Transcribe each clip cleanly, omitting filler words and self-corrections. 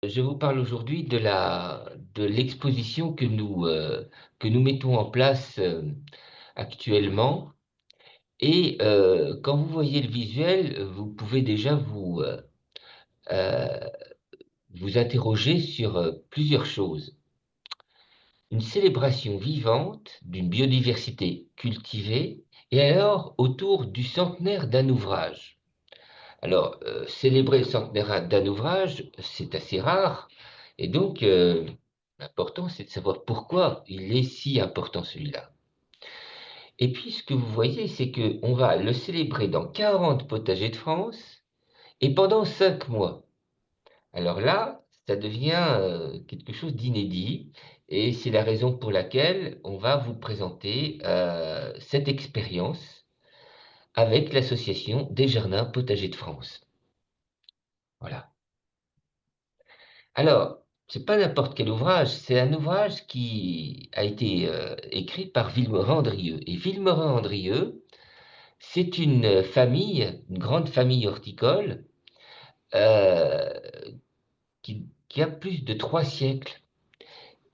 Je vous parle aujourd'hui de l'exposition que nous mettons en place actuellement. Et quand vous voyez le visuel, vous pouvez déjà euh, vous interroger sur plusieurs choses. Une célébration vivante d'une biodiversité cultivée et alors autour du centenaire d'un ouvrage. Alors, célébrer le centenaire d'un ouvrage, c'est assez rare. Et donc, l'important, c'est de savoir pourquoi il est si important celui-là. Et puis, ce que vous voyez, c'est qu'on va le célébrer dans 40 potagers de France et pendant 5 mois. Alors là, ça devient quelque chose d'inédit. Et c'est la raison pour laquelle on va vous présenter cette expérience avec l'Association des jardins potagers de France. Voilà. Alors, c'est pas n'importe quel ouvrage, c'est un ouvrage qui a été écrit par Vilmorin-Andrieux. Et Vilmorin-Andrieux, c'est une famille, une grande famille horticole, euh, qui a plus de 3 siècles,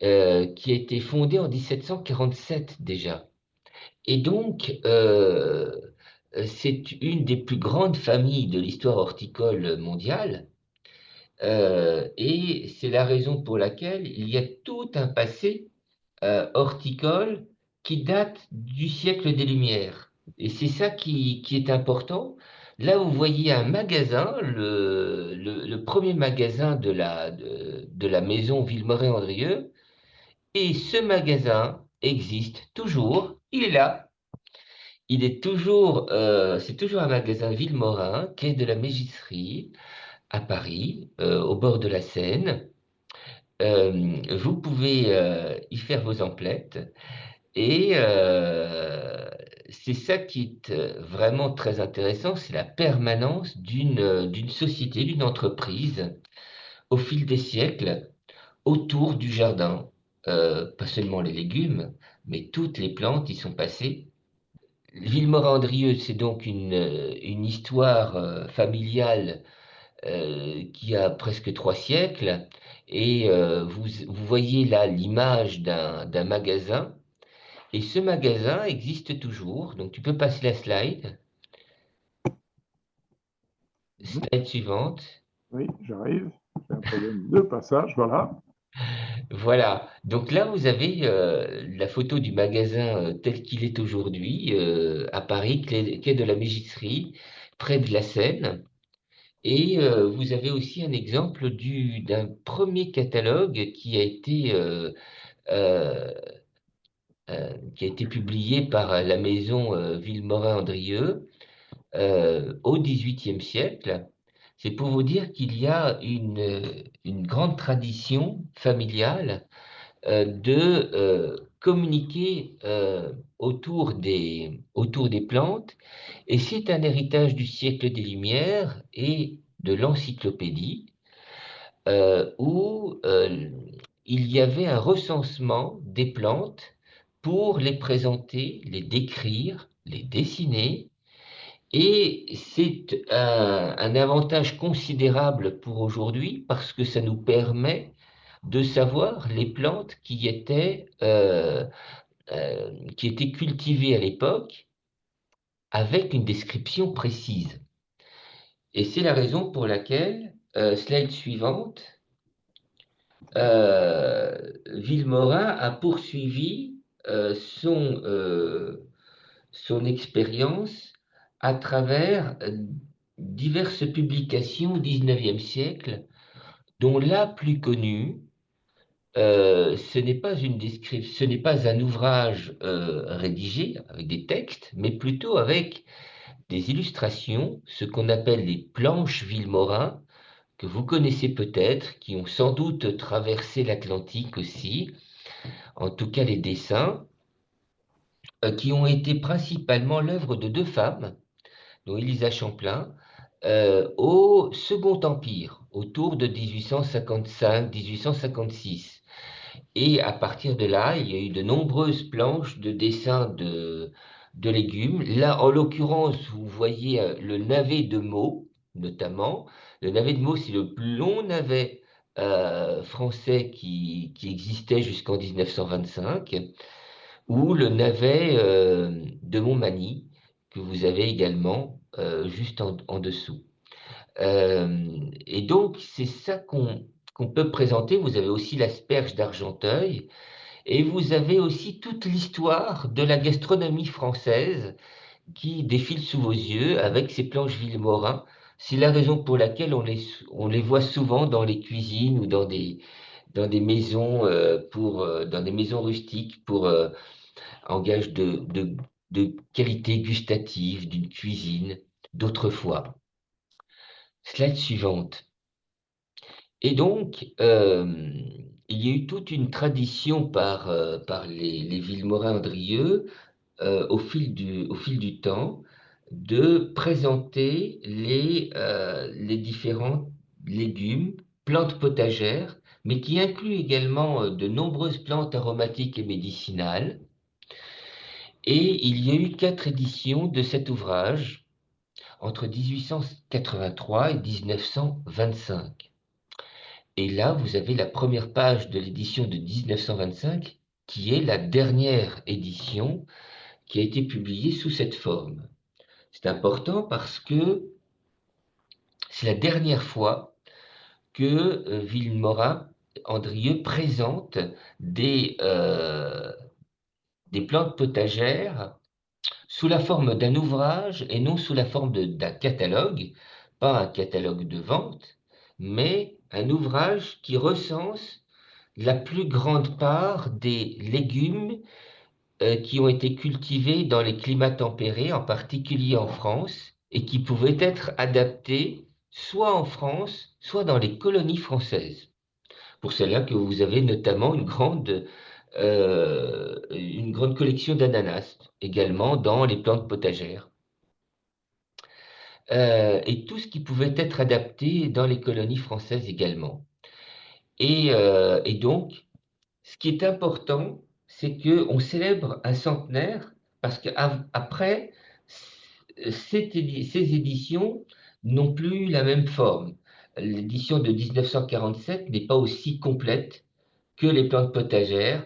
qui a été fondée en 1747 déjà. Et donc, c'est une des plus grandes familles de l'histoire horticole mondiale. Et c'est la raison pour laquelle il y a tout un passé horticole qui date du siècle des Lumières. Et c'est ça qui est important. Là, vous voyez un magasin, le premier magasin de la maison Villemoré-Andrieux. Et ce magasin existe toujours. Il est là. Il est toujours, c'est toujours un magasin Villemorin, quai de la Mégisserie, à Paris, au bord de la Seine. Vous pouvez y faire vos emplettes. Et c'est ça qui est vraiment très intéressant, c'est la permanence d'une société, d'une entreprise au fil des siècles autour du jardin. Pas seulement les légumes, mais toutes les plantes y sont passées. Villemort-Andrieux, c'est donc une histoire familiale qui a presque 3 siècles. Et vous voyez là l'image d'un magasin. Et ce magasin existe toujours. Donc tu peux passer la slide. Mhm. Slide suivante. Oui, j'arrive. J'ai un problème de passage, voilà. Voilà. Donc là, vous avez la photo du magasin tel qu'il est aujourd'hui à Paris, quai de la Mégisserie, près de la Seine. Et vous avez aussi un exemple d'un premier catalogue euh, qui a été publié par la maison Vilmorin-Andrieux au XVIIIe siècle. C'est pour vous dire qu'il y a une grande tradition familiale de communiquer autour des plantes. Et c'est un héritage du siècle des Lumières et de l'encyclopédie, où il y avait un recensement des plantes pour les présenter, les décrire, les dessiner. Et c'est un avantage considérable pour aujourd'hui parce que ça nous permet de savoir les plantes qui étaient cultivées à l'époque avec une description précise. Et c'est la raison pour laquelle, slide suivante, Vilmorin a poursuivi son expérience à travers diverses publications au XIXe siècle, dont la plus connue, ce n'est pas un ouvrage rédigé avec des textes, mais plutôt avec des illustrations, ce qu'on appelle les planches Vilmorin, que vous connaissez peut-être, qui ont sans doute traversé l'Atlantique aussi, en tout cas les dessins, qui ont été principalement l'œuvre de deux femmes, dont Élisa Champlain, au Second Empire, autour de 1855-1856. Et à partir de là, il y a eu de nombreuses planches de dessins de légumes. Là, en l'occurrence, vous voyez le navet de Meaux, notamment. Le navet de Meaux, c'est le plus long navet français qui existait jusqu'en 1925, ou le navet de Montmagny, que vous avez également juste en dessous. Et donc, c'est ça qu'on peut présenter. Vous avez aussi l'asperge d'Argenteuil, et vous avez aussi toute l'histoire de la gastronomie française qui défile sous vos yeux avec ces planches Vilmorin. C'est la raison pour laquelle on les voit souvent dans les cuisines ou dans des maisons, dans des maisons rustiques en gage de qualité gustative d'une cuisine d'autrefois. Slide suivante. Et donc, il y a eu toute une tradition par les Villemorins-Andrieux au fil du temps de présenter les différents légumes, plantes potagères, mais qui inclut également de nombreuses plantes aromatiques et médicinales. Et il y a eu 4 éditions de cet ouvrage entre 1883 et 1925. Et là, vous avez la première page de l'édition de 1925, qui est la dernière édition qui a été publiée sous cette forme. C'est important parce que c'est la dernière fois que Villemora Andrieux présente des plantes potagères sous la forme d'un ouvrage et non sous la forme d'un catalogue, pas un catalogue de vente, mais un ouvrage qui recense la plus grande part des légumes qui ont été cultivés dans les climats tempérés, en particulier en France, et qui pouvaient être adaptés soit en France, soit dans les colonies françaises. Pour cela que vous avez notamment une grande collection d'ananas, également dans les plantes potagères. Et tout ce qui pouvait être adapté dans les colonies françaises également. Et donc, ce qui est important, c'est qu'on célèbre un centenaire parce qu'après, ces éditions n'ont plus la même forme. L'édition de 1947 n'est pas aussi complète que les plantes potagères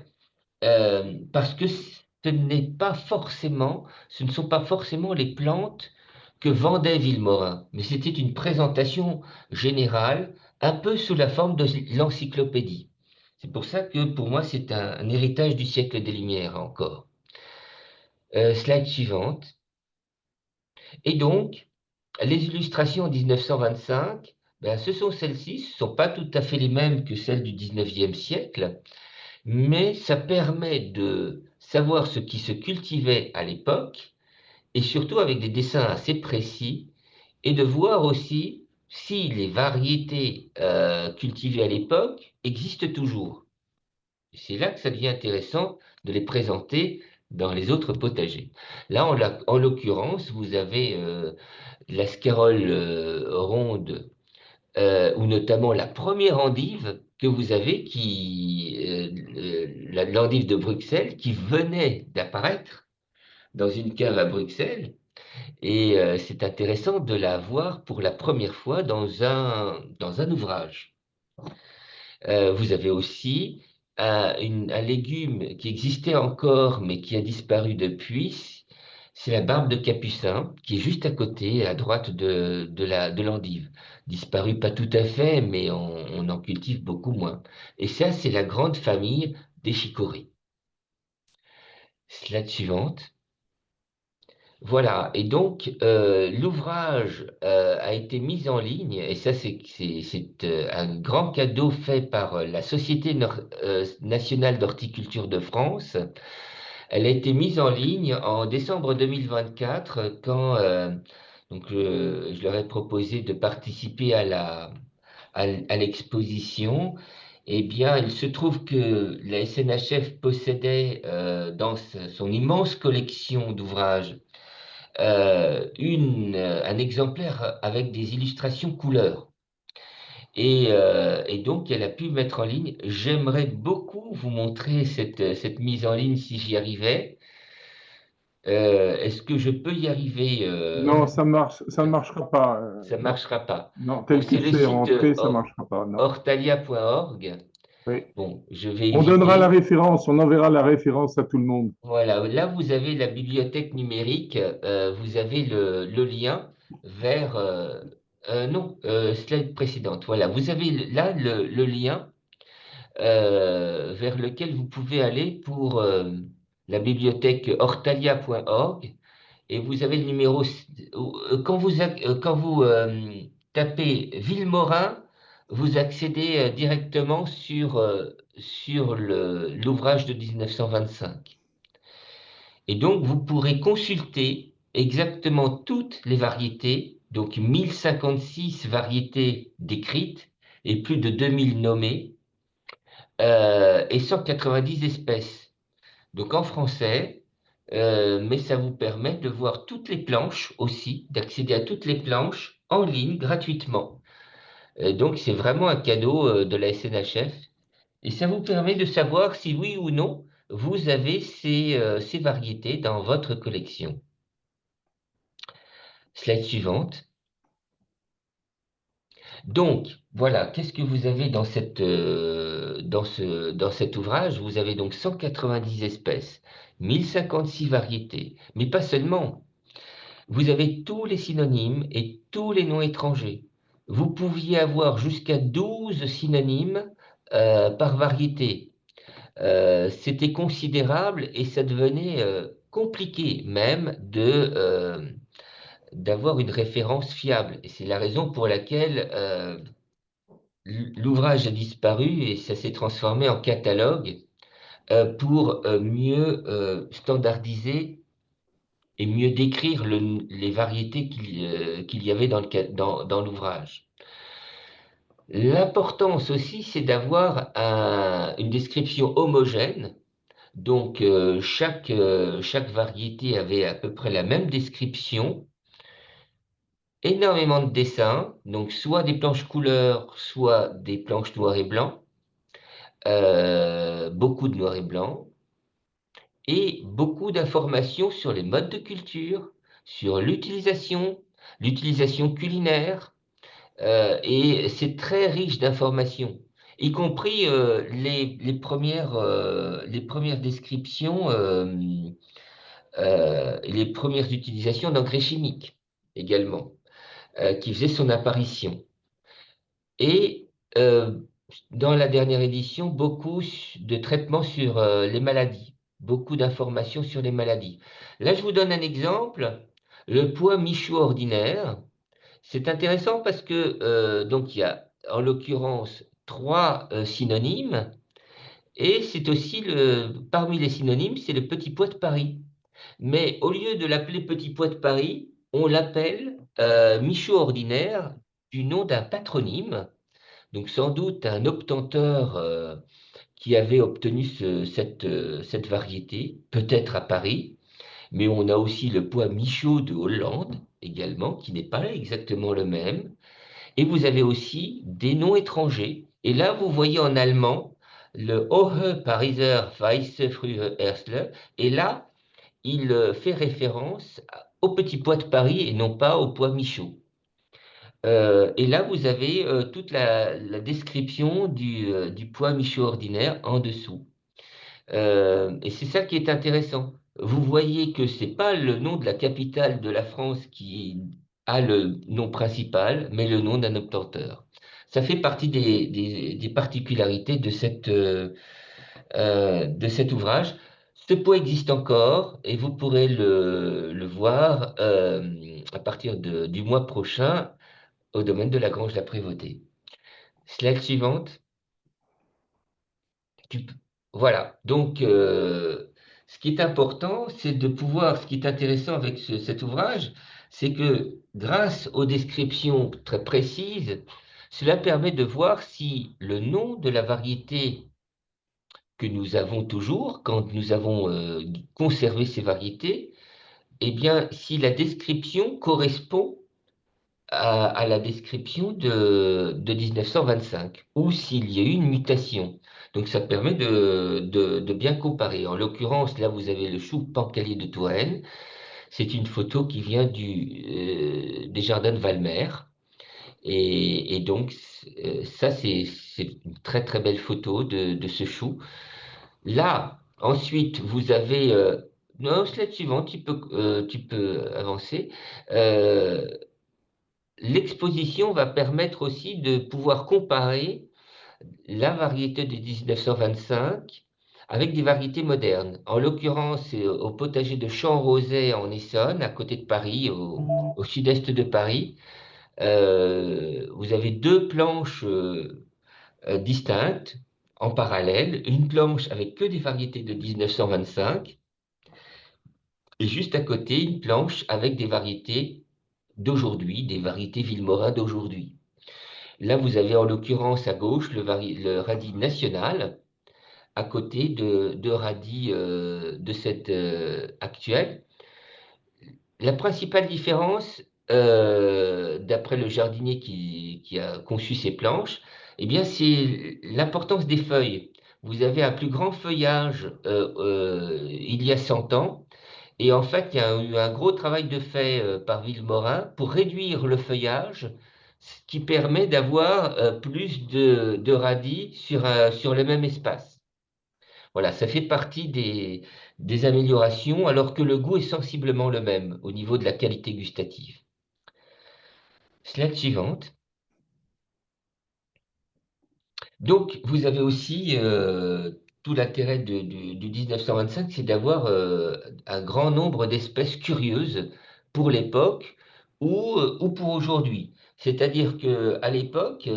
parce que ce ne sont pas forcément les plantes que vendait Vilmorin, mais c'était une présentation générale, un peu sous la forme de l'encyclopédie. C'est pour ça que pour moi, c'est un héritage du siècle des Lumières encore. Slide suivante. Et donc, les illustrations en 1925, ben, ce sont celles-ci, ce ne sont pas tout à fait les mêmes que celles du 19e siècle, mais ça permet de savoir ce qui se cultivait à l'époque, et surtout avec des dessins assez précis, et de voir aussi si les variétés cultivées à l'époque existent toujours. C'est là que ça devient intéressant de les présenter dans les autres potagers. Là, en l'occurrence, vous avez la scérole ronde, ou notamment la première endive que vous avez, l'endive de Bruxelles, qui venait d'apparaître dans une cave à Bruxelles. Et c'est intéressant de la voir pour la première fois dans un ouvrage. Vous avez aussi un légume qui existait encore, mais qui a disparu depuis. C'est la barbe de capucin, qui est juste à côté, à droite de l'endive. Disparu pas tout à fait, mais on en cultive beaucoup moins. Et ça, c'est la grande famille des chicorées. Slide suivante. Voilà, et donc l'ouvrage a été mis en ligne, et ça c'est un grand cadeau fait par la Société nationale d'horticulture de France. Elle a été mise en ligne en décembre 2024 quand je leur ai proposé de participer à l'exposition. Eh bien, il se trouve que la SNHF possédait dans son immense collection d'ouvrages un exemplaire avec des illustrations couleurs. Et donc, elle a pu mettre en ligne. J'aimerais beaucoup vous montrer cette mise en ligne si j'y arrivais. Est-ce que je peux y arriver? Non, ça ne marchera pas. Ça ne Non, marchera pas. non, Bon, tel que c'est le c'est site rentré, ça ne marchera pas. Non. hortalia.org. Oui. Bon, je vais On donnera la éviter. référence, on enverra la référence à tout le monde. Voilà, là vous avez la bibliothèque numérique, vous avez le lien vers... non, slide précédente. Voilà, vous avez là le lien vers lequel vous pouvez aller pour la bibliothèque hortalia.org et vous avez le numéro... quand vous tapez Villemorin, vous accédez directement sur l'ouvrage de 1925. Et donc, vous pourrez consulter exactement toutes les variétés, donc 1056 variétés décrites et plus de 2000 nommées, et 190 espèces. Donc en français, mais ça vous permet de voir toutes les planches aussi, d'accéder à toutes les planches en ligne gratuitement. Donc c'est vraiment un cadeau de la SNHF. Et ça vous permet de savoir si oui ou non vous avez ces variétés dans votre collection. Slide suivante. Donc, voilà, qu'est-ce que vous avez dans cet ouvrage? Vous avez donc 190 espèces, 1056 variétés, mais pas seulement. Vous avez tous les synonymes et tous les noms étrangers. Vous pouviez avoir jusqu'à 12 synonymes par variété. C'était considérable et ça devenait compliqué même d'avoir une référence fiable. Et c'est la raison pour laquelle l'ouvrage a disparu et ça s'est transformé en catalogue pour mieux standardiser et mieux décrire les variétés qu'il y avait dans l'ouvrage. L'importance aussi, c'est d'avoir une description homogène. Donc, chaque variété avait à peu près la même description, énormément de dessins, donc soit des planches couleurs, soit des planches noir et blanc, beaucoup de noir et blanc, et beaucoup d'informations sur les modes de culture, sur l'utilisation culinaire, et c'est très riche d'informations, y compris les premières descriptions, les premières utilisations d'engrais chimiques également, qui faisaient son apparition. Et euh, dans la dernière édition, beaucoup de traitements sur les maladies, beaucoup d'informations sur les maladies. Là, je vous donne un exemple, le poids Michaud ordinaire. C'est intéressant parce que donc il y a en l'occurrence trois synonymes et c'est aussi parmi les synonymes, c'est le petit pois de Paris. Mais au lieu de l'appeler petit pois de Paris, on l'appelle Michaud ordinaire du nom d'un patronyme, donc sans doute un obtenteur qui avait obtenu cette variété, peut-être à Paris, mais on a aussi le pois Michaud de Hollande également, qui n'est pas exactement le même. Et vous avez aussi des noms étrangers. Et là, vous voyez en allemand le Hohe Pariser Weissefrühe Ersle. Et là, il fait référence au petit pois de Paris et non pas au pois Michaud. Et là, vous avez toute la description du pois Michaud ordinaire en dessous. Et c'est ça qui est intéressant. Vous voyez que c'est pas le nom de la capitale de la France qui a le nom principal, mais le nom d'un obtenteur. Ça fait partie des particularités de cet ouvrage. Ce poids existe encore et vous pourrez le voir à partir du mois prochain au domaine de la Grange la Prévôté. Slide suivante. Tu p- Voilà. Donc, ce qui est important, c'est de pouvoir, ce qui est intéressant avec cet ouvrage, c'est que grâce aux descriptions très précises, cela permet de voir si le nom de la variété que nous avons toujours, quand nous avons conservé ces variétés, eh bien, si la description correspond à la description de 1925, ou s'il y a eu une mutation. Donc ça permet de bien comparer. En l'occurrence, là, vous avez le chou Pancalier de Touraine. C'est une photo qui vient des jardins de Valmer. Et donc, ça, c'est une très très belle photo de ce chou. Là, ensuite, vous avez... non, slide suivante, tu peux avancer. Euh, L'exposition va permettre aussi de pouvoir comparer la variété de 1925 avec des variétés modernes. En l'occurrence, c'est au potager de Champ-Rosay en Essonne, à côté de Paris, au sud-est de Paris. Vous avez deux planches distinctes en parallèle, une planche avec que des variétés de 1925 et juste à côté une planche avec des variétés d'aujourd'hui, des variétés Vilmorin d'aujourd'hui. Là, vous avez en l'occurrence à gauche le radis national, à côté de radis de cette actuelle. La principale différence, d'après le jardinier qui a conçu ces planches, eh bien, c'est l'importance des feuilles. Vous avez un plus grand feuillage il y a 100 ans, et en fait, il y a eu un gros travail de fait par Villemorin pour réduire le feuillage, ce qui permet d'avoir plus de radis sur le même espace. Voilà, ça fait partie des améliorations, alors que le goût est sensiblement le même au niveau de la qualité gustative. Slide suivante. Donc, vous avez aussi tout l'intérêt du 1925, c'est d'avoir un grand nombre d'espèces curieuses pour l'époque ou pour aujourd'hui. C'est-à-dire qu'à l'époque,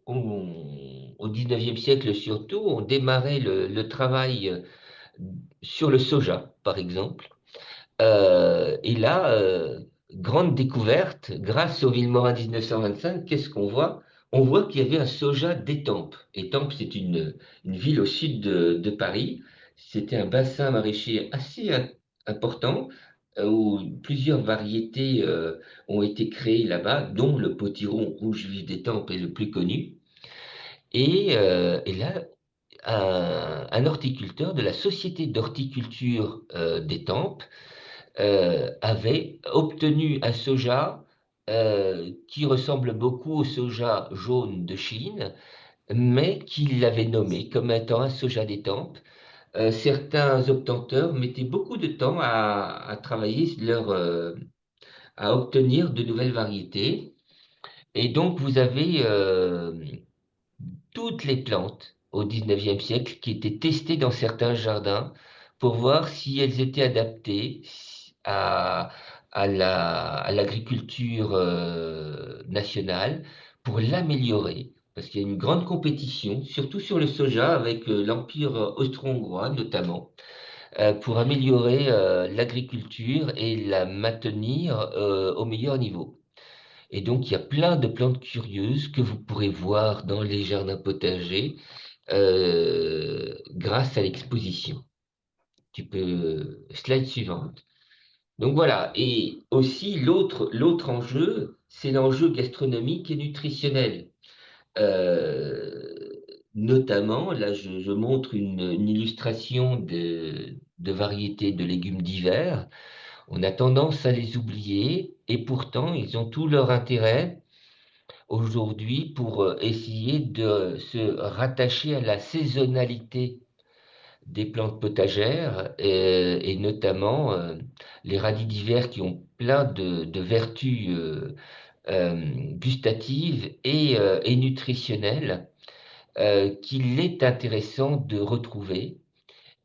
au 19e siècle surtout, on démarrait le travail sur le soja, par exemple. Et là, grande découverte, grâce au Vilmorin 1925, qu'est-ce qu'on voit? On voit qu'il y avait un soja d'Étampes. Étampes, c'est une ville au sud de Paris. C'était un bassin maraîcher assez important où plusieurs variétés ont été créées là-bas, dont le potiron rouge vif d'Étampes est le plus connu. Et là, un horticulteur de la Société d'horticulture d'Étampes avait obtenu un soja qui ressemble beaucoup au soja jaune de Chine, mais qu'il avait nommé comme étant un soja d'étampes. Certains obtenteurs mettaient beaucoup de temps à travailler à obtenir de nouvelles variétés. Et donc, vous avez toutes les plantes au 19e siècle qui étaient testées dans certains jardins pour voir si elles étaient adaptées à, à l'agriculture nationale pour l'améliorer. Parce qu'il y a une grande compétition, surtout sur le soja, avec l'Empire austro-hongrois notamment, pour améliorer l'agriculture et la maintenir au meilleur niveau. Et donc, il y a plein de plantes curieuses que vous pourrez voir dans les jardins potagers grâce à l'exposition. Tu peux, slide suivante. Donc voilà, et aussi l'autre enjeu, c'est l'enjeu gastronomique et nutritionnel. Notamment, là, je montre une illustration de variétés de légumes divers. On a tendance à les oublier et pourtant, ils ont tout leur intérêt aujourd'hui pour essayer de se rattacher à la saisonnalité des plantes potagères et notamment les radis d'hiver qui ont plein de vertus gustatives et nutritionnelles qu'il est intéressant de retrouver,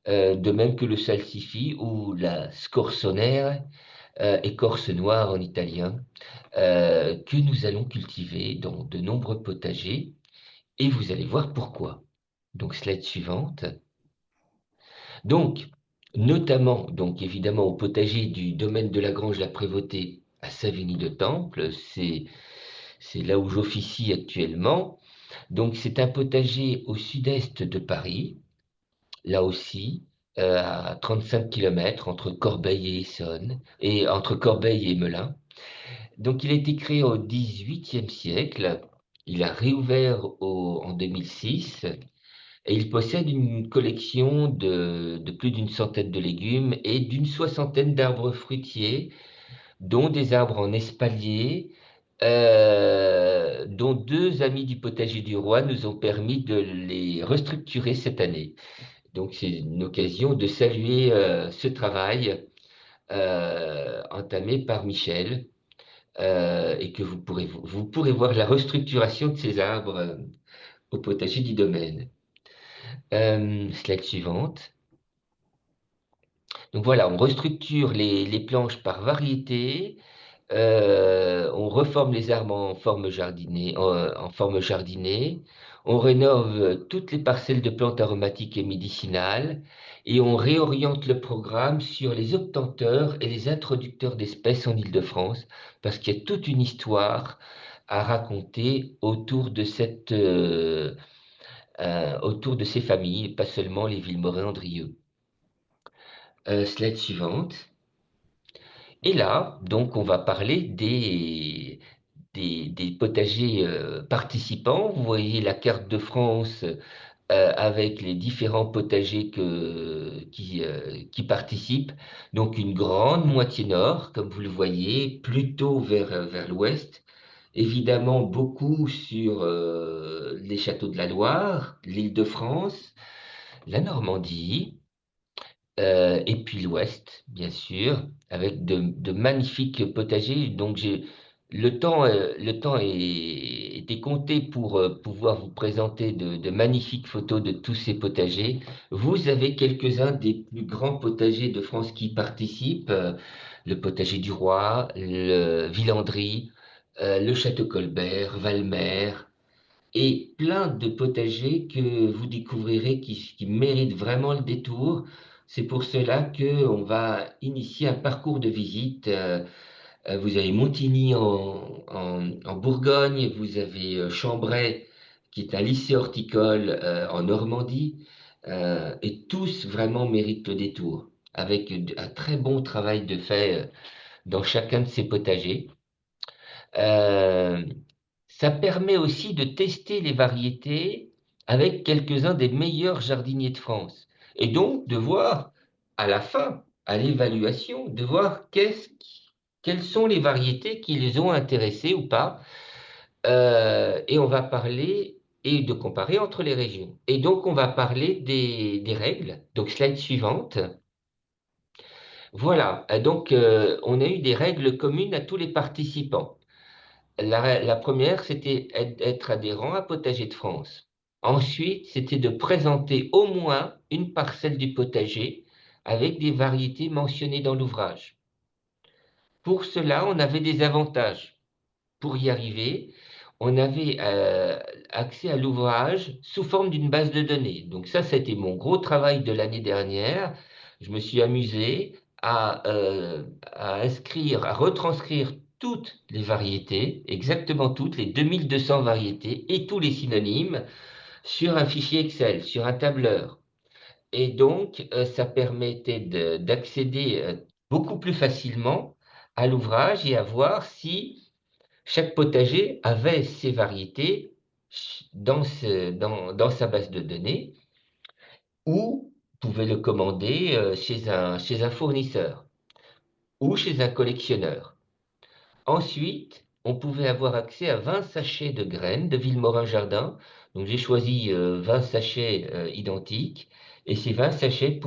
de même que le salsifis ou la scorsonère, écorce noire en italien, que nous allons cultiver dans de nombreux potagers et vous allez voir pourquoi. Donc, slide suivante. Donc, notamment, donc évidemment au potager du domaine de la Grange La Prévôté à Savigny-de-Temple, c'est là où j'officie actuellement. Donc, c'est un potager au sud-est de Paris, là aussi, à 35 km entre Corbeil et Essonne, et entre Corbeil et Melun. Donc, il a été créé au XVIIIe siècle. Il a réouvert en 2006 et il possède une collection de plus d'une centaine de légumes et d'une soixantaine d'arbres fruitiers, dont des arbres en espalier, dont deux amis du potager du roi nous ont permis de les restructurer cette année. Donc, c'est une occasion de saluer ce travail entamé par Michel et que vous pourrez voir la restructuration de ces arbres au potager du domaine. Slide suivante. Donc voilà, on restructure les planches par variété, on reforme les arbres en forme jardinée, on rénove toutes les parcelles de plantes aromatiques et médicinales, et on réoriente le programme sur les obtenteurs et les introducteurs d'espèces en Île-de-France, parce qu'il y a toute une histoire à raconter autour de ces familles, pas seulement les Villemorins-Andrieux. Slide suivante. Et là, donc, on va parler des potagers participants. Vous voyez la carte de France avec les différents potagers qui participent. Donc, une grande moitié nord, comme vous le voyez, plutôt vers l'ouest. Évidemment, beaucoup sur les châteaux de la Loire, l'Île-de-France, la Normandie. Et puis l'ouest, bien sûr, avec de magnifiques potagers. Donc le temps était compté pour pouvoir vous présenter de magnifiques photos de tous ces potagers. Vous avez quelques-uns des plus grands potagers de France qui participent. Le potager du Roi, le Villandry, le Château Colbert, Valmer, et plein de potagers que vous découvrirez qui méritent vraiment le détour. C'est pour cela qu'on va initier un parcours de visite. Vous avez Montigny en Bourgogne, vous avez Chambray, qui est un lycée horticole en Normandie, et tous vraiment méritent le détour, avec un très bon travail de fait dans chacun de ces potagers. Euh, Ça permet aussi de tester les variétés avec quelques-uns des meilleurs jardiniers de France. Et donc de voir à la fin, à l'évaluation, de voir quelles sont les variétés qui les ont intéressés ou pas. Et on va parler et de comparer entre les régions. Et donc on va parler des règles. Donc slide suivante. Voilà, on a eu des règles communes à tous les participants. La première, c'était être adhérent à Potager de France. Ensuite, c'était de présenter au moins une parcelle du potager avec des variétés mentionnées dans l'ouvrage. Pour cela, on avait des avantages. Pour y arriver, on avait accès à l'ouvrage sous forme d'une base de données. Donc ça, c'était mon gros travail de l'année dernière. Je me suis amusé à inscrire, à retranscrire toutes les variétés, exactement toutes, les 2200 variétés et tous les synonymes sur un fichier Excel, sur un tableur. Et donc, ça permettait d'accéder beaucoup plus facilement à l'ouvrage et à voir si chaque potager avait ses variétés dans sa base de données ou pouvait le commander chez un fournisseur ou chez un collectionneur. Ensuite, on pouvait avoir accès à 20 sachets de graines de Vilmorin Jardin. Donc j'ai choisi 20 sachets identiques et ces 20 sachets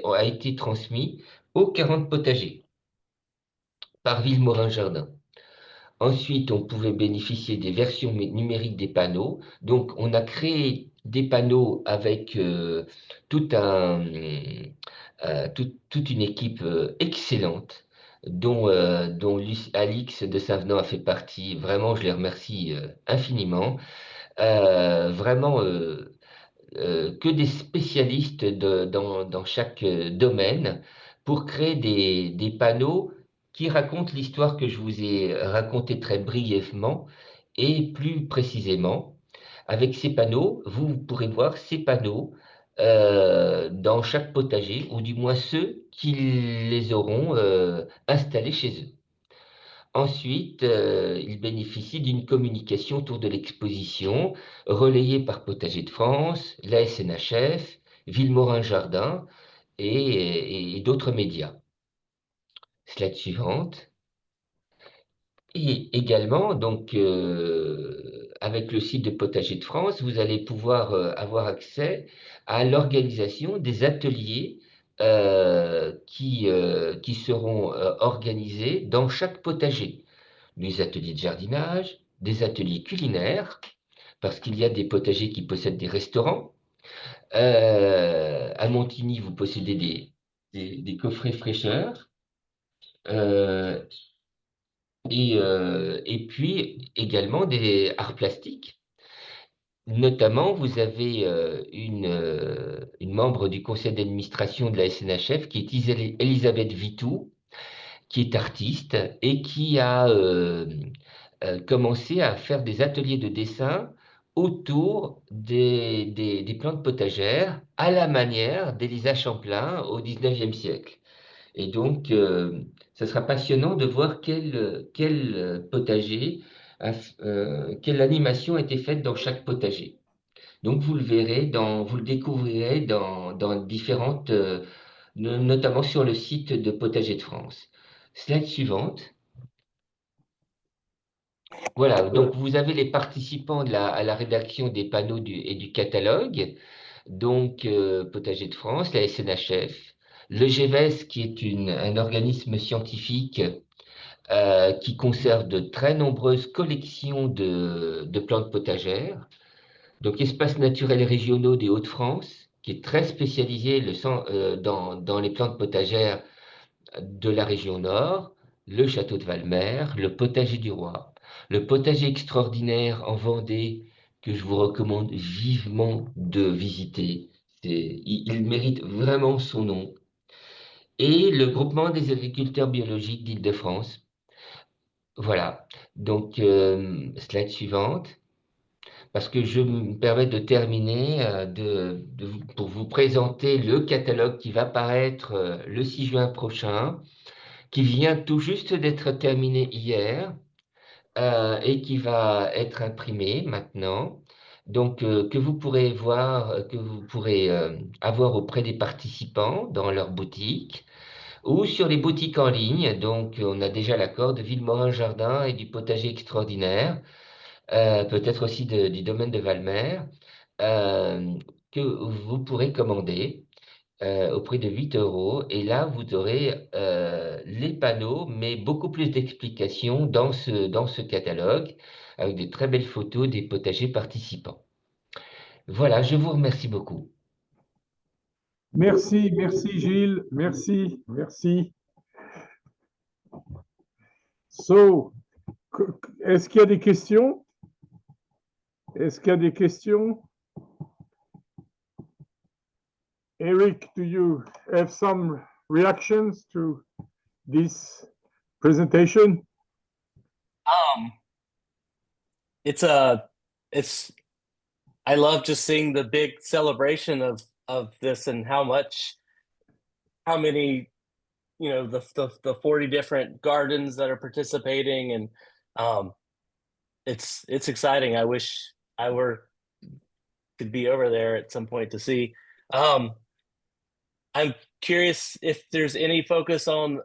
ont été transmis aux 40 potagers par Vilmorin Jardin. Ensuite, on pouvait bénéficier des versions numériques des panneaux. Donc, on a créé des panneaux avec toute une équipe excellente, dont Alix de Savenant a fait partie. Vraiment, je les remercie infiniment. Vraiment, que des spécialistes dans chaque domaine pour créer des panneaux qui racontent l'histoire que je vous ai racontée très brièvement et plus précisément. Avec ces panneaux, vous pourrez voir ces panneaux dans chaque potager, ou du moins ceux qui les auront installés chez eux. Ensuite, il bénéficie d'une communication autour de l'exposition, relayée par Potager de France, la SNHF, Vilmorin-Jardin et d'autres médias. Slide suivante. Et également, donc, avec le site de Potager de France, vous allez pouvoir avoir accès à l'organisation des ateliers qui seront organisés dans chaque potager. Des ateliers de jardinage, des ateliers culinaires, parce qu'il y a des potagers qui possèdent des restaurants. À Montigny, vous possédez des coffrets fraîcheurs. Euh, et puis également des arts plastiques. Notamment, vous avez une membre du conseil d'administration de la SNHF qui est Elisabeth Vitou, qui est artiste et qui a commencé à faire des ateliers de dessin autour des plantes potagères à la manière d'Élisa Champlain au XIXe siècle. Et donc, ça sera passionnant de voir quel potager, quelle animation a été faite dans chaque potager. Donc, vous le verrez, vous le découvrirez dans différentes, notamment sur le site de Potager de France. Slide suivante. Voilà, donc vous avez les participants à la rédaction des panneaux et du catalogue. Donc, Potager de France, la SNHF, le GEVES, qui est un organisme scientifique qui conserve de très nombreuses collections de plantes potagères. Donc, Espaces naturels régionaux des Hauts-de-France, qui est très spécialisé dans les plantes potagères de la région nord, le château de Valmer, le potager du roi, le potager extraordinaire en Vendée, que je vous recommande vivement de visiter. Il mérite vraiment son nom. Et le groupement des agriculteurs biologiques d'Île-de-France. Voilà. Donc, slide suivante. Parce que je me permets de terminer pour vous présenter le catalogue qui va paraître le 6 juin prochain, qui vient tout juste d'être terminé hier et qui va être imprimé maintenant. Donc, que vous pourrez voir, que vous pourrez avoir auprès des participants dans leur boutique ou sur les boutiques en ligne. Donc, on a déjà l'accord de Vilmorin Jardin et du Potager Extraordinaire, peut-être aussi du domaine de Valmer, euh, que vous pourrez commander au prix de 8 euros. Et là, vous aurez les panneaux, mais beaucoup plus d'explications dans ce catalogue, avec de très belles photos des potagers participants. Voilà, je vous remercie beaucoup. Merci, merci Gilles, merci, merci. So, est-ce qu'il y a des questions? Est-ce qu'il y a des questions? Eric, do you have some reactions to this presentation? Um, it's it's I love just seeing the big celebration of this and how many the 40 different gardens that are participating, and um it's exciting. I wish I were could be over there at some point to see. um I'm curious if there's any focus on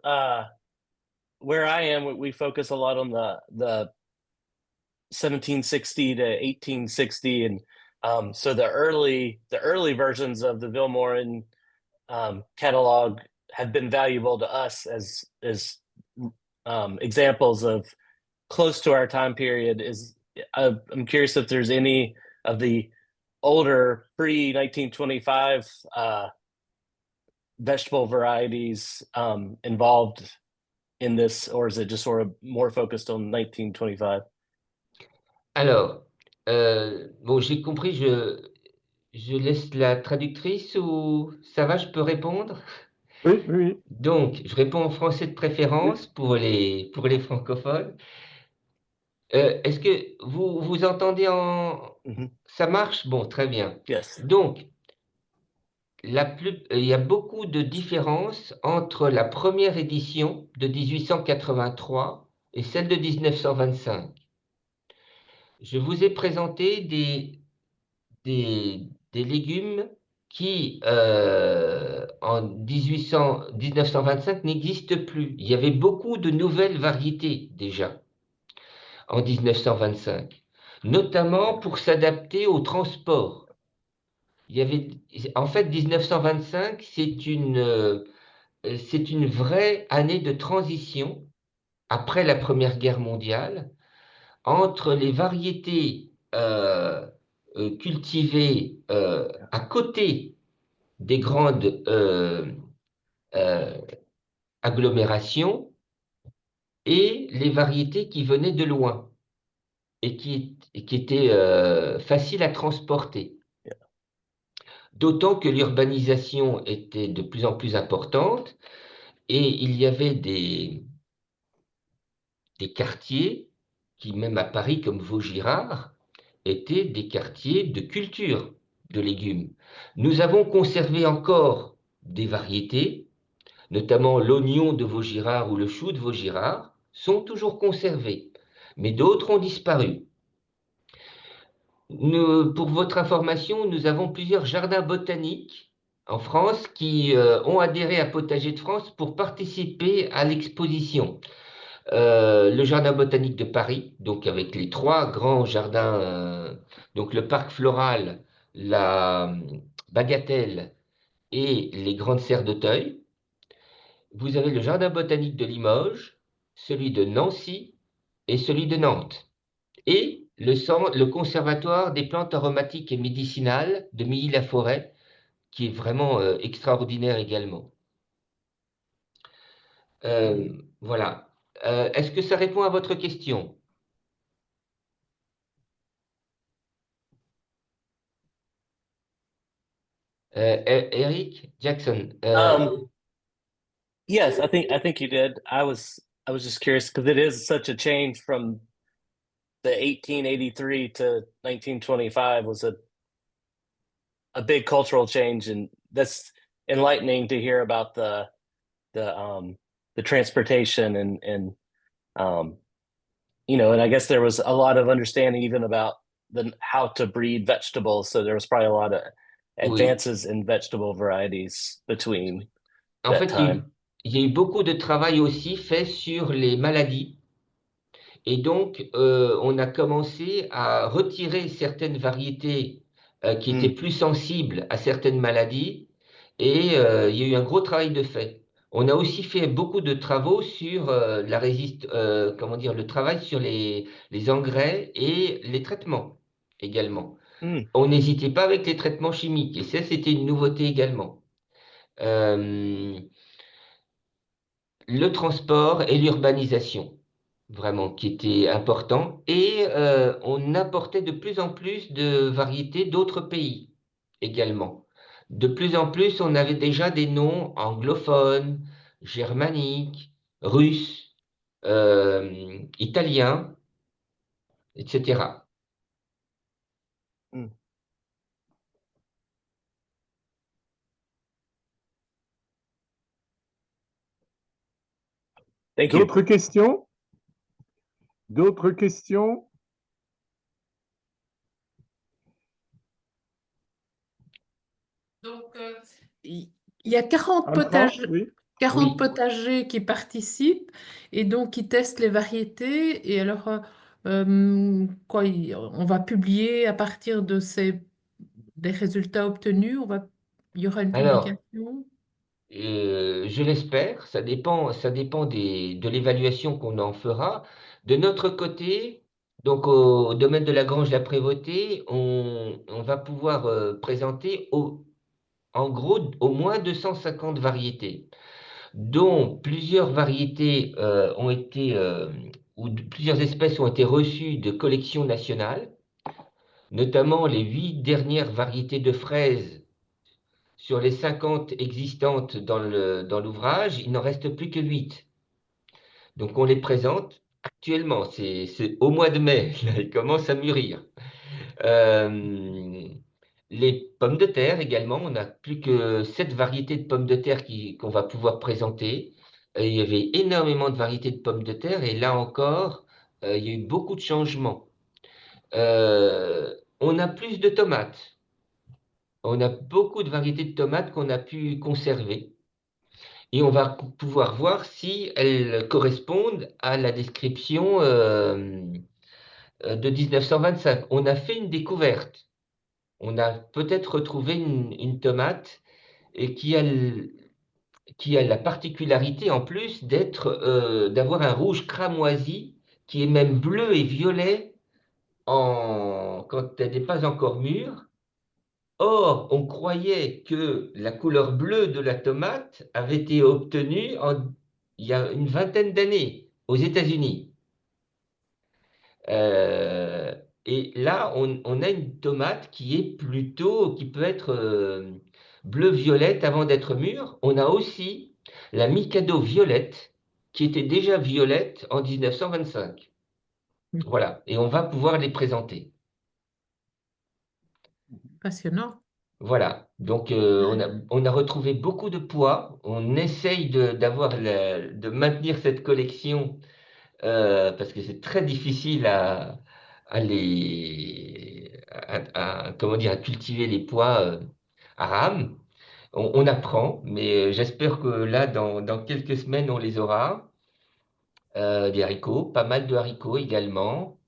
where I am. We focus a lot on the 1760 to 1860, and so the early versions of the Vilmorin catalog have been valuable to us as examples of close to our time period. I'm curious if there's any of the older pre 1925 vegetable varieties involved in this, or is it just sort of more focused on 1925? Alors, bon, j'ai compris, je laisse la traductrice ou ça va, je peux répondre? Oui, oui, Donc, je réponds en français de oui. préférence pour les francophones. Est-ce que vous entendez en... Mhm. Ça marche? Bon, très bien. Yes. Donc, il y a beaucoup de différences entre la première édition de 1883 et celle de 1925. Je vous ai présenté des légumes qui, en 1925, n'existent plus. Il y avait beaucoup de nouvelles variétés déjà en 1925, notamment pour s'adapter au transport. Il y avait, en fait, 1925, c'est une vraie année de transition après la Première Guerre mondiale entre les variétés cultivées à côté des grandes euh, agglomérations et les variétés qui venaient de loin et qui étaient faciles à transporter. D'autant que l'urbanisation était de plus en plus importante et il y avait des quartiers qui, même à Paris comme Vaugirard, étaient des quartiers de culture de légumes. Nous avons conservé encore des variétés, notamment l'oignon de Vaugirard ou le chou de Vaugirard, sont toujours conservés, mais d'autres ont disparu. Pour votre information, nous avons plusieurs jardins botaniques en France qui ont adhéré à Potager de France pour participer à l'exposition. Le jardin botanique de Paris, donc avec les trois grands jardins, donc le parc floral, la Bagatelle et les grandes serres d'Auteuil. Vous avez le jardin botanique de Limoges, celui de Nancy et celui de Nantes. Et le conservatoire des plantes aromatiques et médicinales de Milly-la-Forêt, qui est vraiment extraordinaire également. Voilà. Est-ce que ça répond à votre question? Eric Jackson. Yes, I think you did. I was just curious because it is such a change from the 1883 to 1925 was a big cultural change, and that's enlightening to hear about the transportation and um and I guess there was a lot of understanding even about the how to breed vegetables, so there was probably a lot of Oui. advances in vegetable varieties between En that fait, time. il y a eu beaucoup de travail aussi fait sur les maladies. Et donc, on a commencé à retirer certaines variétés qui étaient Mm, plus sensibles à certaines maladies. Et il y a eu un gros travail de fait. On a aussi fait beaucoup de travaux sur comment dire, le travail sur les engrais et les traitements également. mm. On n'hésitait pas avec les traitements chimiques. Et ça, c'était une nouveauté également. Euh, le transport et l'urbanisation, vraiment, qui étaient importants. Et on apportait de plus en plus de variétés d'autres pays également. De plus en plus, on avait déjà des noms anglophones, germaniques, russes, italiens, etc. Mm. Thank you. D'autres questions? D'autres questions? Donc, il y a 40 Alphonse, potagers, oui. 40 Oui. potagers qui participent et donc qui testent les variétés. Et alors, quoi, on va publier à partir de des résultats obtenus. Il y aura une Alors, publication. je l'espère, ça dépend de l'évaluation qu'on en fera. De notre côté, donc au domaine de la Grange de la Prévôté, on va pouvoir présenter en gros au moins 250 variétés, dont plusieurs variétés plusieurs espèces ont été reçues de collections nationales, notamment les 8 dernières variétés de fraises sur les 50 existantes dans l'ouvrage, il n'en reste plus que 8. Donc on les présente actuellement, c'est au mois de mai, là, ils commencent à mûrir. Euh, les pommes de terre également, on n'a plus que 7 variétés de pommes de terre qu'on va pouvoir présenter. il y avait énormément de variétés de pommes de terre et là encore, il y a eu beaucoup de changements. On a plus de tomates. On a beaucoup de variétés de tomates qu'on a pu conserver et on va pouvoir voir si elles correspondent à la description de 1925. On a fait une découverte. On a peut-être retrouvé une tomate et qui a la particularité en plus d'avoir un rouge cramoisi qui est même bleu et violet quand elle n'est pas encore mûre. Or, on croyait que la couleur bleue de la tomate avait été obtenue il y a une vingtaine d'années aux États-Unis. Euh, et là, on a une tomate qui peut être bleu-violette avant d'être mûre. On a aussi la Mikado violette, qui était déjà violette en 1925. Voilà, et on va pouvoir les présenter. Passionnant. Voilà, donc on a retrouvé beaucoup de pois. On essaye de maintenir cette collection parce que c'est très difficile comment dire, à cultiver les pois à rame. On apprend, mais j'espère que là, dans quelques semaines, on les aura. Des haricots, pas mal de haricots également.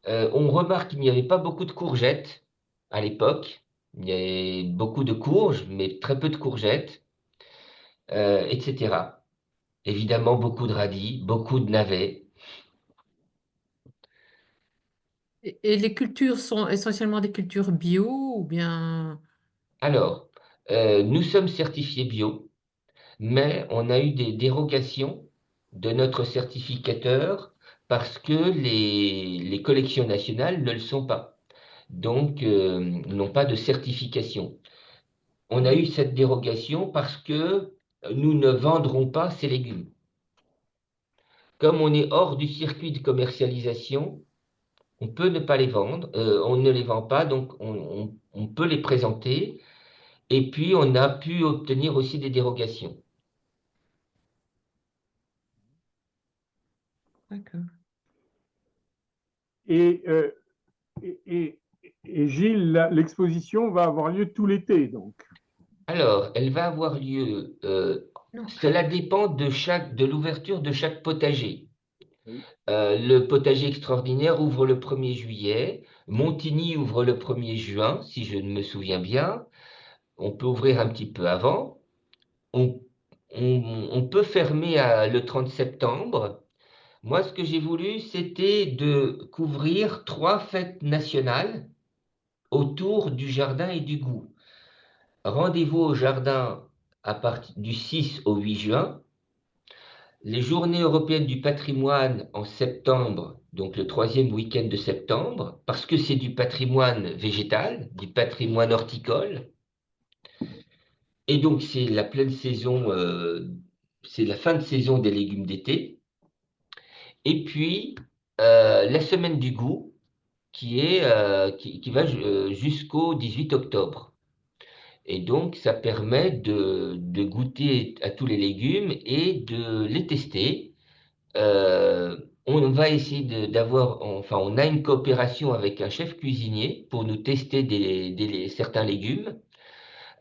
On remarque qu'il n'y avait pas beaucoup de courgettes à l'époque. Il y avait beaucoup de courges, mais très peu de courgettes, etc. Évidemment, beaucoup de radis, beaucoup de navets. Et les cultures sont essentiellement des cultures bio ou bien... Alors, nous sommes certifiés bio, mais on a eu des dérogations de notre certificateur parce que les collections nationales ne le sont pas. Donc, n'ont pas de certification. On a eu cette dérogation parce que nous ne vendrons pas ces légumes. Comme on est hors du circuit de commercialisation, on peut ne pas les vendre, on ne les vend pas, donc on peut les présenter. Et puis, on a pu obtenir aussi des dérogations. D'accord. Et, et, et- et Gilles, l'exposition va avoir lieu tout l'été, donc. Alors, elle va avoir lieu, Non. cela dépend de l'ouverture de chaque potager. Oui. Le potager extraordinaire ouvre le 1er juillet, Montigny ouvre le 1er juin, si je me souviens bien. On peut ouvrir un petit peu avant. On, on peut fermer le 30 septembre. Moi, ce que j'ai voulu, c'était de couvrir 3 fêtes nationales autour du jardin et du goût. Rendez-vous au jardin à partir du 6 au 8 juin, les Journées européennes du patrimoine en septembre, donc le 3e week-end de septembre, parce que c'est du patrimoine végétal, du patrimoine horticole, et donc c'est la pleine saison, c'est la fin de saison des légumes d'été, et puis la semaine du goût, qui va jusqu'au 18 octobre. Et donc, ça permet de goûter à tous les légumes et de les tester. On va essayer enfin, on a une coopération avec un chef cuisinier pour nous tester certains légumes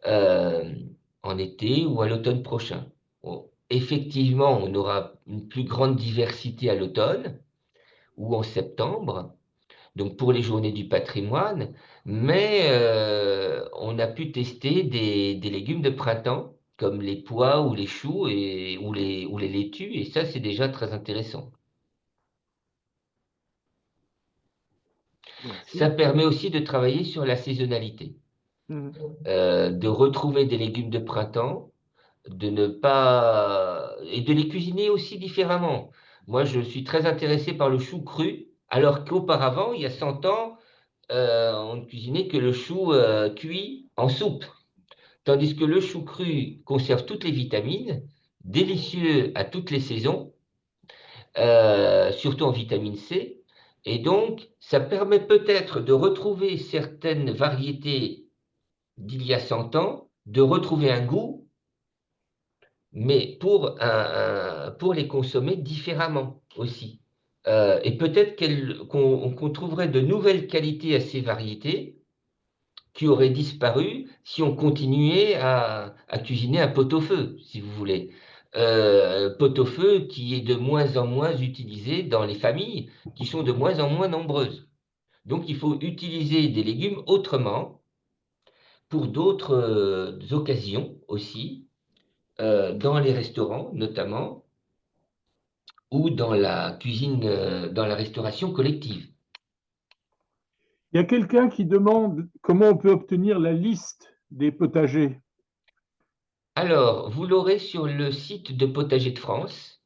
euh, en été ou à l'automne prochain. Bon, effectivement, on aura une plus grande diversité à l'automne ou en septembre, donc pour les journées du patrimoine, mais on a pu tester des légumes de printemps, comme les pois ou les choux ou les laitues, et ça, c'est déjà très intéressant. Merci. Ça permet aussi de travailler sur la saisonnalité, Mhm. de retrouver des légumes de printemps, de ne pas... et de les cuisiner aussi différemment. Moi, je suis très intéressé par le chou cru, alors qu'auparavant, il y a 100 ans, on ne cuisinait que le chou cuit en soupe. Tandis que le chou cru conserve toutes les vitamines, délicieux à toutes les saisons, surtout en vitamine C. Et donc, ça permet peut-être de retrouver certaines variétés d'il y a 100 ans, de retrouver un goût, mais pour les consommer différemment aussi. Et peut-être qu'on trouverait de nouvelles qualités à ces variétés qui auraient disparu si on continuait à cuisiner un pot-au-feu, si vous voulez. Pot-au-feu qui est de moins en moins utilisé dans les familles, qui sont de moins en moins nombreuses. Donc il faut utiliser des légumes autrement, pour d'autres occasions aussi, dans les restaurants notamment, ou dans la cuisine, dans la restauration collective. Il y a quelqu'un qui demande comment on peut obtenir la liste des potagers. Alors, vous l'aurez sur le site de Potager de France.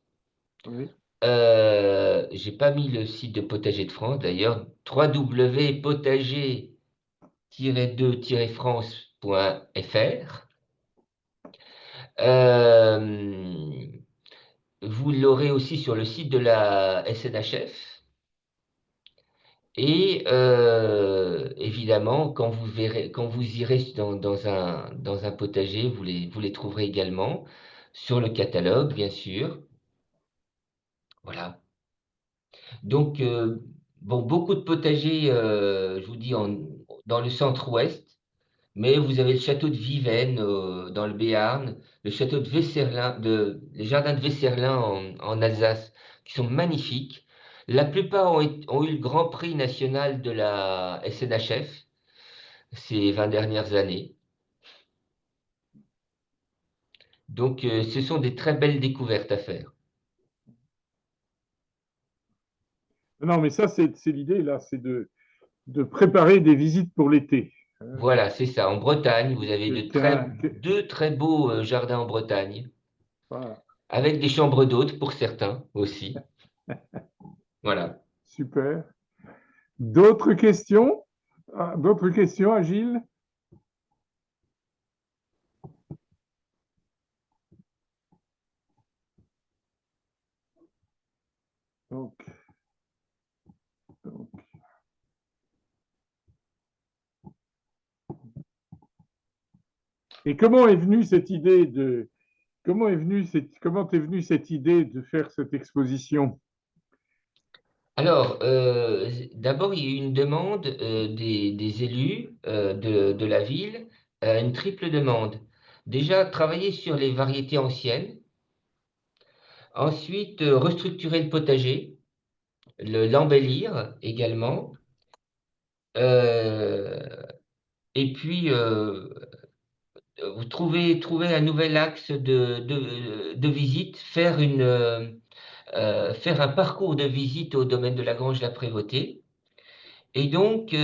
Oui. J'ai pas mis le site de Potager de France d'ailleurs, www.potager-2-france.fr. Vous l'aurez aussi sur le site de la SNHF. Et évidemment, quand vous irez dans un potager, vous les trouverez également sur le catalogue, bien sûr. Voilà. Donc, bon, beaucoup de potagers, je vous dis, dans le centre-ouest, mais vous avez le château de Vivaine dans le Béarn, le château de Vesserlin, les jardins de Vesserlin en Alsace, qui sont magnifiques. La plupart ont eu le Grand Prix national de la SNHF ces 20 dernières années. Donc, ce sont des très belles découvertes à faire. Non, mais ça, c'est l'idée, là, c'est de préparer des visites pour l'été. Voilà, c'est ça. En Bretagne, vous avez Quelqu'un, deux très beaux jardins en Bretagne, voilà, avec des chambres d'hôtes pour certains aussi. Voilà. super. D'autres questions? Ah, d'autres questions, Agile? Donc, et comment est venue cette idée comment t'es venue cette idée de faire cette exposition? Alors, d'abord, il y a eu une demande des élus de la ville, une triple demande. Déjà, travailler sur les variétés anciennes, ensuite, restructurer le potager, l'embellir également, euh, et puis vous trouver un nouvel axe de visite, faire un parcours de visite au domaine de la Grange-la Prévôté. Et donc,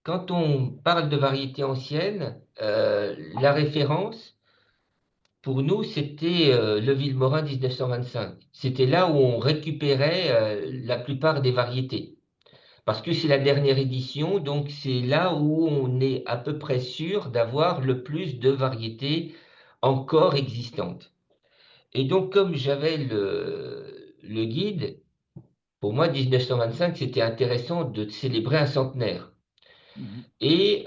quand on parle de variétés anciennes, la référence, pour nous, c'était le Villemorin 1925. C'était là où on récupérait la plupart des variétés. Parce que c'est la dernière édition, donc c'est là où on est à peu près sûr d'avoir le plus de variétés encore existantes. Et donc, comme j'avais le guide, pour moi, 1925, c'était intéressant de célébrer un centenaire. Et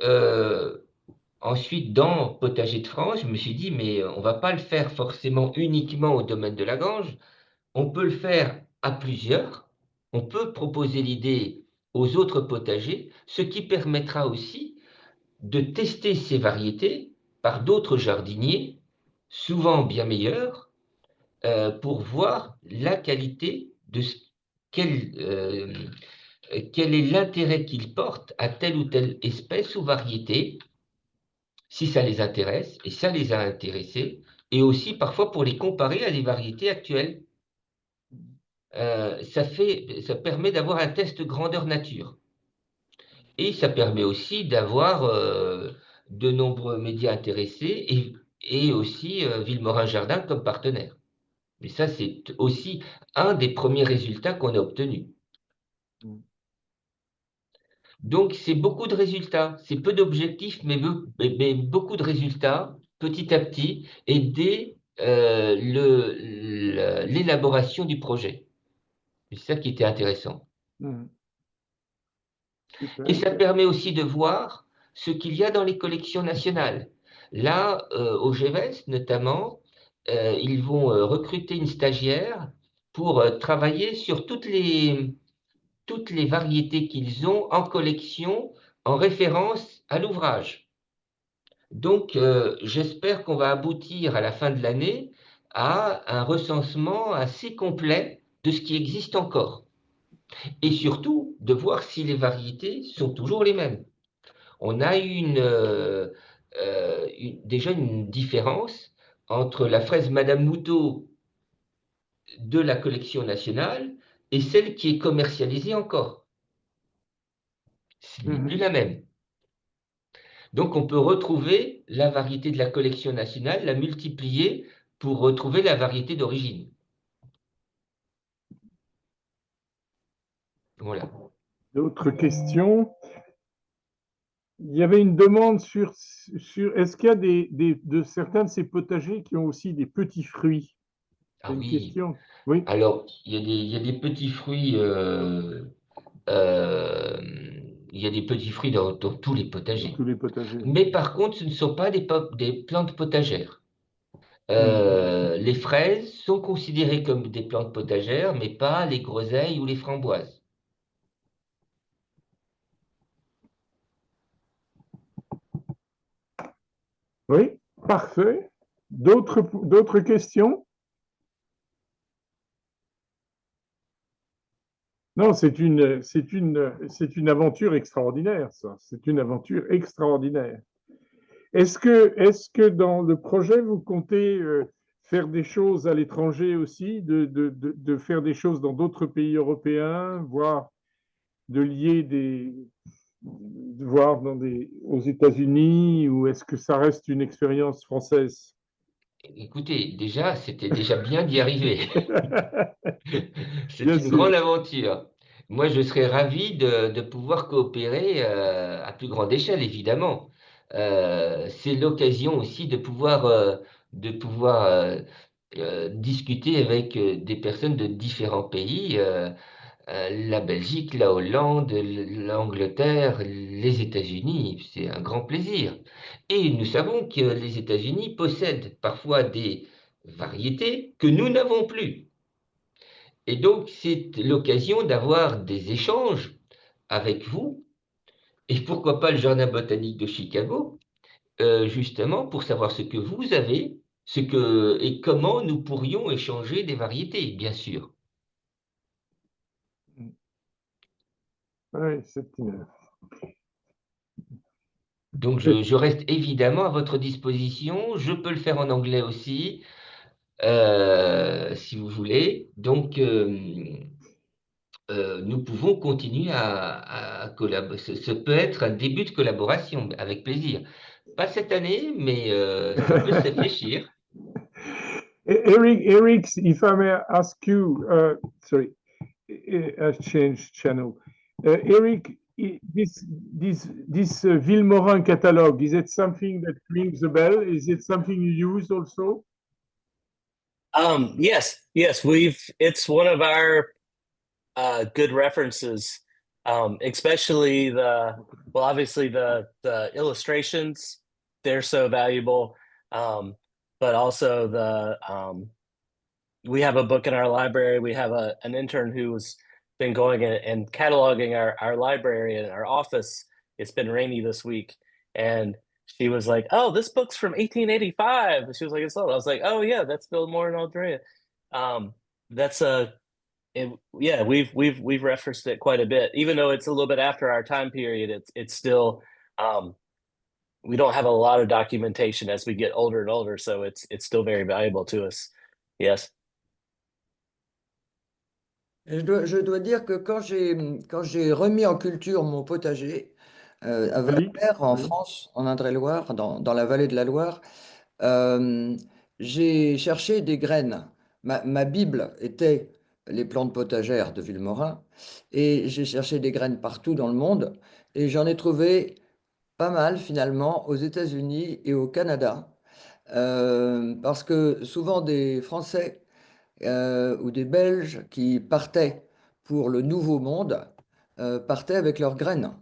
ensuite, dans Potager de France, je me suis dit, mais on va pas le faire forcément uniquement au domaine de la Grange, on peut le faire à plusieurs, on peut proposer l'idée aux autres potagers, ce qui permettra aussi de tester ces variétés par d'autres jardiniers, souvent bien meilleurs, pour voir la qualité de quel est l'intérêt qu'ils portent à telle ou telle espèce ou variété, si ça les intéresse, et ça les a intéressés, et aussi parfois pour les comparer à des variétés actuelles. Ça permet d'avoir un test grandeur nature. Et ça permet aussi d'avoir de nombreux médias intéressés et aussi Villemorin Jardin comme partenaire. Mais ça, c'est aussi un des premiers résultats qu'on a obtenus. Donc, c'est beaucoup de résultats. C'est peu d'objectifs, mais beaucoup de résultats, petit à petit, et dès l'élaboration du projet. C'est ça qui était intéressant. Et ça permet aussi de voir ce qu'il y a dans les collections nationales. Là, au GEVES notamment, ils vont recruter une stagiaire pour travailler sur toutes les variétés qu'ils ont en collection en référence à l'ouvrage. Donc, j'espère qu'on va aboutir à la fin de l'année à un recensement assez complet de ce qui existe encore. Et surtout, de voir si les variétés sont toujours les mêmes. On a déjà une différence entre la fraise Madame Moutot de la collection nationale et celle qui est commercialisée encore. Ce n'est plus la même. Donc, on peut retrouver la variété de la collection nationale, la multiplier pour retrouver la variété d'origine. Voilà. D'autres questions? Il y avait une demande sur est-ce qu'il y a de certains de ces potagers qui ont aussi des petits fruits? Ah C'est une oui. question. Oui. Alors, il y a des petits fruits. Il y a des petits fruits dans tous les potagers. Tous les potagers. Mais par contre, ce ne sont pas des plantes potagères. Mhm. Les fraises sont considérées comme des plantes potagères, mais pas les groseilles ou les framboises. Oui, parfait. D'autres questions? Non, c'est une aventure extraordinaire, ça. C'est une aventure extraordinaire. Est-ce que dans le projet, vous comptez faire des choses à l'étranger aussi, de faire des choses dans d'autres pays européens, voire de lier de voir aux États-Unis, ou est-ce que ça reste une expérience française? Écoutez, déjà, c'était déjà bien d'y arriver. C'est Bien une grande sûr. aventure. Moi, je serais ravi de pouvoir coopérer à plus grande échelle, évidemment. C'est l'occasion aussi de pouvoir discuter avec des personnes de différents pays, la Belgique, la Hollande, l'Angleterre, les États-Unis. C'est un grand plaisir. Et nous savons que les États-Unis possèdent parfois des variétés que nous n'avons plus. Et donc, c'est l'occasion d'avoir des échanges avec vous, et pourquoi pas le Jardin botanique de Chicago, justement pour savoir ce que vous avez, et comment nous pourrions échanger des variétés, bien sûr. Oui, Donc, je reste évidemment à votre disposition. Je peux le faire en anglais aussi, si vous voulez. Donc, nous pouvons continuer à collaborer. Ce peut être un début de collaboration, avec plaisir. Pas cette année, mais ça peut se réfléchir. Eric, if I may ask you, sorry, I changed channel. Eric, this Villemorin catalog, is it something that rings a bell? Is it something you use also? Yes, it's one of our good references, especially obviously the illustrations, they're so valuable. But also we have a book in our library. We have an intern who's been going and cataloging our library and our office. It's been rainy this week, and she was like, "Oh, this book's from 1885." She was like, "It's old." I was like, "Oh yeah, that's Fillmore and Aldrea." That's yeah, we've referenced it quite a bit, even though it's a little bit after our time period. It's still we don't have a lot of documentation as we get older and older, so it's still very valuable to us. Yes. Je dois dire que quand j'ai remis en culture mon potager à Alix, Valbert, en oui. France, en Indre-et-Loire, dans la vallée de la Loire, euh, j'ai cherché des graines. Ma Bible était les plantes potagères de Villemorin et j'ai cherché des graines partout dans le monde et j'en ai trouvé pas mal finalement aux États-Unis et au Canada. Parce que souvent des Français ou des Belges qui partaient pour le Nouveau Monde partaient avec leurs graines,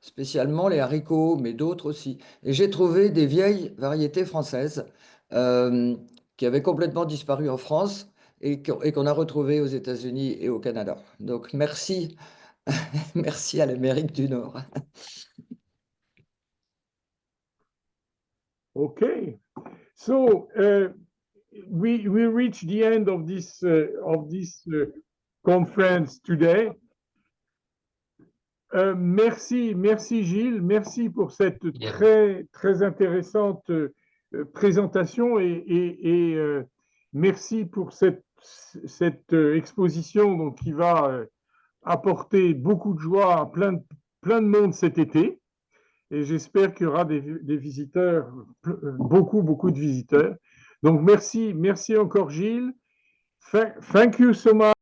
spécialement les haricots, mais d'autres aussi. Et j'ai trouvé des vieilles variétés françaises, euh, qui avaient complètement disparu en France et qu'on a retrouvés aux États-Unis et au Canada. Donc merci, merci à l'Amérique du Nord. Okay, so we reach the end of this conference today. Merci Gilles, merci pour cette très intéressante présentation et merci pour cette exposition donc, qui va apporter beaucoup de joie à plein de monde cet été. Et j'espère qu'il y aura des visiteurs, beaucoup de visiteurs. Donc merci encore Gilles. Thank you so much.